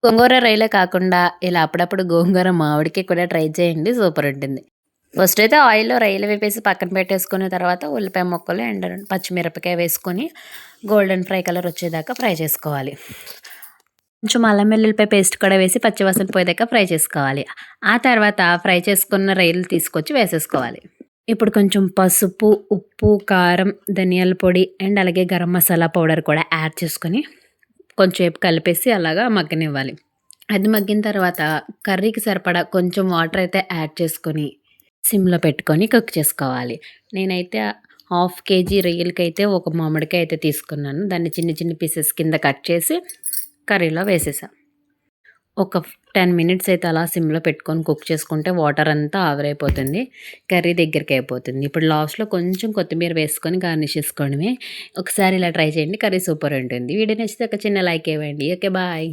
గోంగూర రొయ్యలే కాకుండా ఇలా అప్పుడప్పుడు గోంగూర మామిడికాయ కూడా ట్రై చేయండి. సూపర్ ఉంటుంది. ఫస్ట్ అయితే ఆయిల్‌లో రొయ్యలు వేపేసి పక్కన పెట్టేసుకున్న తర్వాత ఉల్లిపాయ ముక్కలు అండ్ పచ్చిమిరపకాయ వేసుకొని గోల్డెన్ ఫ్రై కలర్ వచ్చేదాకా ఫ్రై చేసుకోవాలి. కొంచెం అల్లం వెల్లుల్లిపాయ పేస్ట్ కూడా వేసి పచ్చివాసన పోయేదాకా ఫ్రై చేసుకోవాలి. ఆ తర్వాత ఫ్రై చేసుకున్న రొయ్యలు తీసుకొచ్చి వేసేసుకోవాలి. ఇప్పుడు కొంచెం పసుపు, ఉప్పు, కారం, ధనియాల పొడి అండ్ అలాగే గరం మసాలా పౌడర్ కూడా యాడ్ చేసుకొని కొంచెంసేపు కలిపేసి అలాగా మగ్గనివ్వాలి. అది మగ్గిన తర్వాత కర్రీకి సరిపడా కొంచెం వాటర్ అయితే యాడ్ చేసుకొని సిమ్‌లో పెట్టుకొని కుక్ చేసుకోవాలి. నేనైతే హాఫ్ కేజీ రొయ్యలకైతే ఒక మామిడికాయ అయితే తీసుకున్నాను. దాన్ని చిన్న చిన్న పీసెస్ కింద కట్ చేసి కర్రీలో వేసేసా. ఒక 10 మినిట్స్ అయితే అలా సిమ్‌లో పెట్టుకొని కుక్ చేసుకుంటే వాటర్ అంతా ఆవిరైపోతుంది. కర్రీ దగ్గరికి అయిపోతుంది. ఇప్పుడు లాస్ట్‌లో కొంచెం కొత్తిమీర వేసుకొని గార్నిష్ చేసుకోవడమే. ఒకసారి ఇలా ట్రై చేయండి. కర్రీ సూపర్ ఉంటుంది. వీడియో నచ్చితే ఒక చిన్న లైక్ ఇవ్వండి. ఓకే. బాయ్.